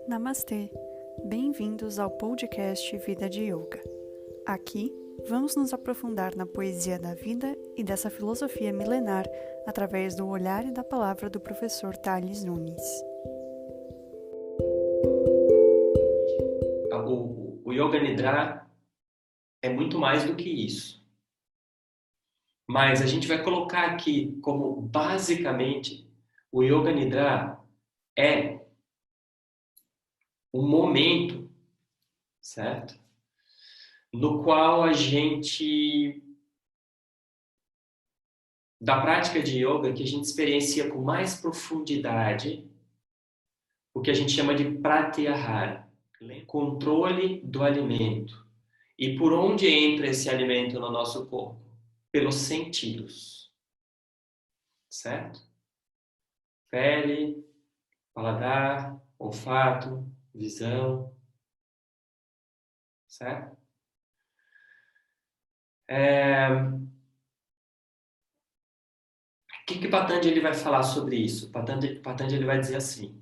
Namastê! Bem-vindos ao podcast Vida de Yoga. Aqui, vamos nos aprofundar na poesia da vida e dessa filosofia milenar através do olhar e da palavra do professor Tales Nunes. O Yoga Nidra é muito mais do que isso. Mas a gente vai colocar aqui como, basicamente, o Yoga Nidra é um momento, certo? No qual a gente, da prática de yoga, que a gente experiencia com mais profundidade o que a gente chama de pratyahara, controle do alimento. E por onde entra esse alimento no nosso corpo? Pelos sentidos, certo? Pele, paladar, olfato, visão, certo? O que Patanjali vai falar sobre isso? Patanjali vai dizer assim: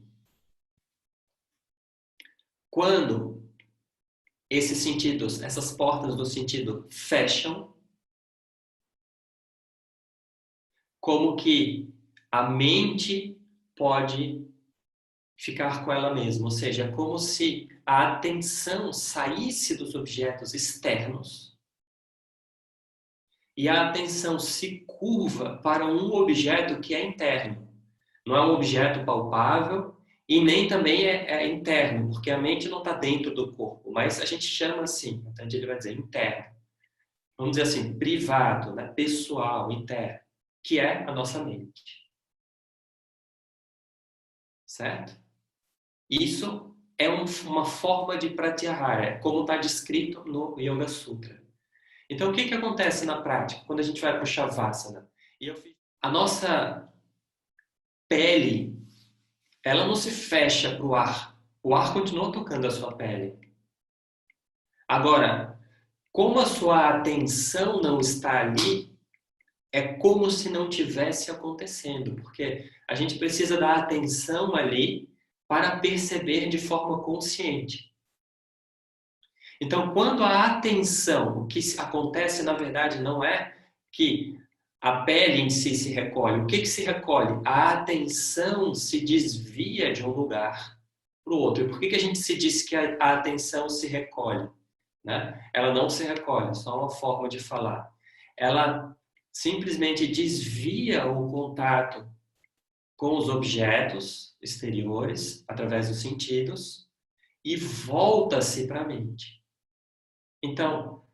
quando esses sentidos, essas portas do sentido fecham, como que a mente pode ficar com ela mesma, ou seja, como se a atenção saísse dos objetos externos e a atenção se curva para um objeto que é interno. Não é um objeto palpável e nem também é interno, porque a mente não está dentro do corpo, mas a gente chama assim, então ele vai dizer interno. Vamos dizer assim, privado, né? Pessoal, interno, que é a nossa mente. Certo? Isso é uma forma de pratyahara, como está descrito no Yoga Sutra. Então, o que acontece na prática quando a gente vai para o Shavasana? A nossa pele, ela não se fecha para o ar. O ar continua tocando a sua pele. Agora, como a sua atenção não está ali, é como se não tivesse acontecendo, porque a gente precisa dar atenção ali para perceber de forma consciente. Então, quando a atenção, o que acontece na verdade não é que a pele em si se recolhe. O que se recolhe? A atenção se desvia de um lugar para o outro. E por que a gente se diz que a atenção se recolhe? Né? Ela não se recolhe, é só uma forma de falar. Ela simplesmente desvia o contato com os objetos exteriores, através dos sentidos, e volta-se para a mente. Então,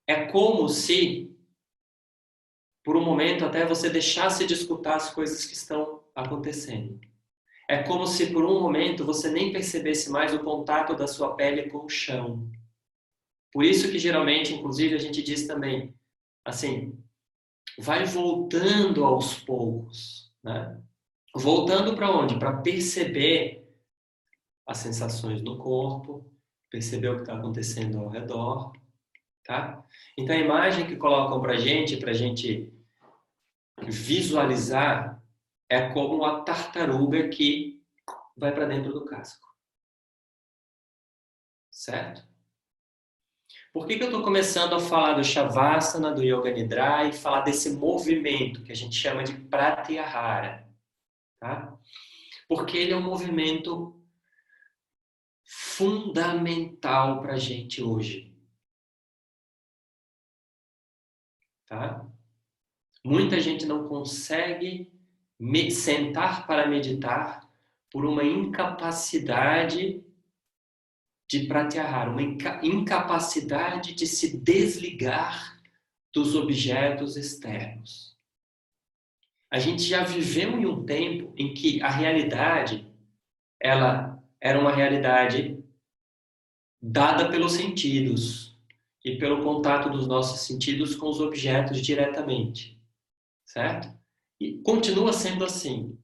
é como se, por um momento, até você deixasse de escutar as coisas que estão acontecendo. É como se, por um momento, você nem percebesse mais o contato da sua pele com o chão. Por isso que, geralmente, inclusive, a gente diz também, assim, vai voltando aos poucos, né? Voltando para onde? Para perceber as sensações do corpo, perceber o que está acontecendo ao redor, tá? Então a imagem que colocam para a gente visualizar, é como a tartaruga que vai para dentro do casco, certo? Por que eu estou começando a falar do Shavasana, do Yoga Nidra e falar desse movimento que a gente chama de Pratyahara, tá? Porque ele é um movimento fundamental para a gente hoje, tá? Muita gente não consegue sentar para meditar por uma incapacidade de pratyahara, uma incapacidade de se desligar dos objetos externos. A gente já viveu em um tempo em que a realidade, ela era uma realidade dada pelos sentidos e pelo contato dos nossos sentidos com os objetos diretamente, certo? E continua sendo assim.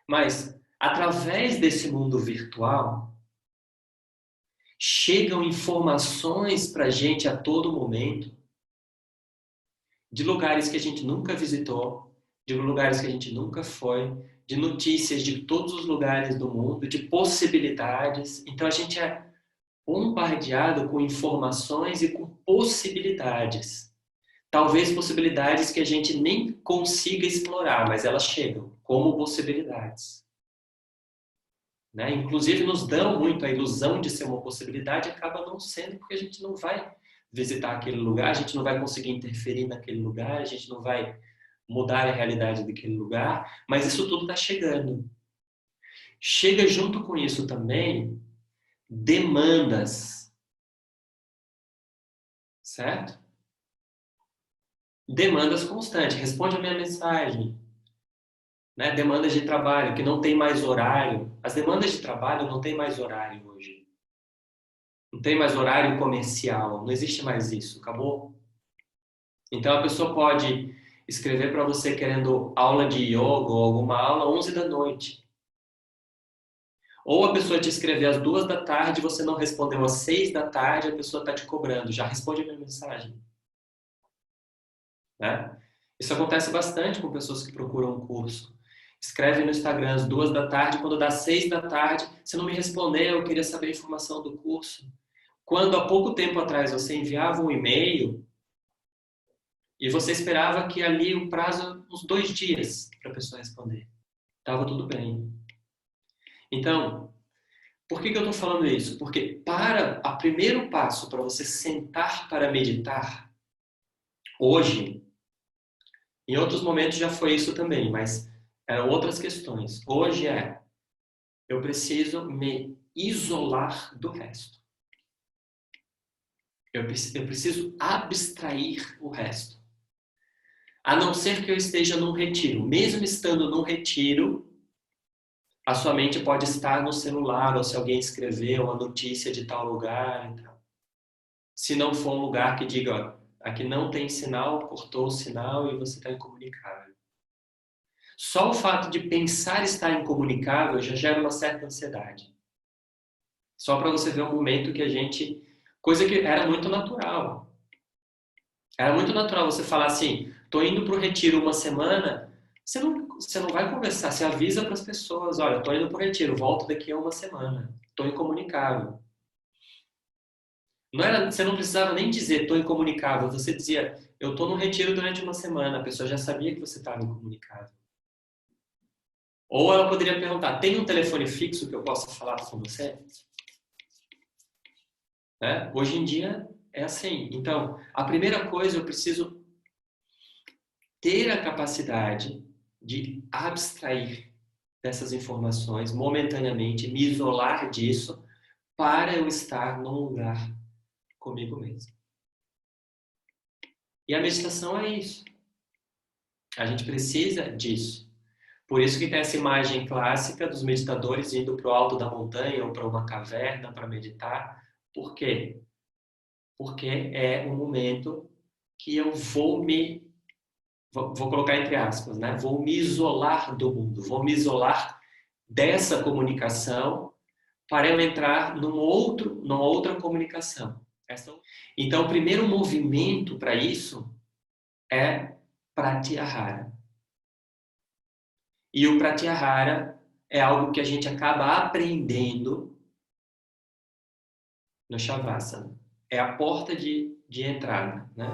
Mas, através desse mundo virtual, chegam informações para a gente a todo momento de lugares que a gente nunca visitou, de lugares que a gente nunca foi, de notícias de todos os lugares do mundo, de possibilidades. Então a gente é bombardeado com informações e com possibilidades. Talvez possibilidades que a gente nem consiga explorar, mas elas chegam como possibilidades. Né? Inclusive nos dão muito a ilusão de ser uma possibilidade e acaba não sendo, porque a gente não vai visitar aquele lugar, a gente não vai conseguir interferir naquele lugar, a gente não vai mudar a realidade daquele lugar, mas isso tudo está chegando. Chega junto com isso também demandas, certo? Demandas constantes. Responde a minha mensagem. Né? Demandas de trabalho, que não tem mais horário. As demandas de trabalho não tem mais horário hoje. Não tem mais horário comercial. Não existe mais isso. Acabou. Então a pessoa pode escrever para você querendo aula de yoga ou alguma aula 11 da noite. Ou a pessoa te escrever às 2 da tarde, você não respondeu às 6 da tarde, a pessoa está te cobrando. Já responde a minha mensagem. Né? Isso acontece bastante com pessoas que procuram um curso. Escreve no Instagram às 2 da tarde, quando dá 6 da tarde, você não me respondeu, eu queria saber a informação do curso. Quando há pouco tempo atrás você enviava um e-mail e você esperava que ali o prazo, uns 2 dias para a pessoa responder. Estava tudo bem. Então, por que eu estou falando isso? Porque o primeiro passo para você sentar para meditar, hoje, em outros momentos já foi isso também, mas eram outras questões. Hoje eu preciso me isolar do resto. Eu preciso abstrair o resto. A não ser que eu esteja num retiro. Mesmo estando num retiro, a sua mente pode estar no celular, ou se alguém escrever uma notícia de tal lugar. Então. Se não for um lugar que diga, ó, aqui não tem sinal, cortou o sinal e você está incomunicável. Só o fato de pensar estar incomunicável já gera uma certa ansiedade. Só para você ver um momento que a gente... Coisa que era muito natural. Era muito natural você falar assim, estou indo para o retiro uma semana, você não vai conversar, você avisa para as pessoas, olha, estou indo para o retiro, volto daqui a uma semana, estou incomunicável. Você não precisava nem dizer estou incomunicável, você dizia, eu estou no retiro durante uma semana, a pessoa já sabia que você estava incomunicável. Ou ela poderia perguntar, tem um telefone fixo que eu possa falar com você? Né? Hoje em dia é assim. Então, a primeira coisa, eu preciso ter a capacidade de abstrair dessas informações momentaneamente, me isolar disso, para eu estar num lugar comigo mesmo. E a meditação é isso. A gente precisa disso. Por isso que tem essa imagem clássica dos meditadores indo para o alto da montanha ou para uma caverna para meditar. Por quê? Porque é um momento que eu vou colocar entre aspas, né? Vou me isolar do mundo, vou me isolar dessa comunicação para eu entrar numa outra comunicação. Então, o primeiro movimento para isso é Pratyahara. E o Pratyahara é algo que a gente acaba aprendendo no Shavasana. É a porta de entrada, né?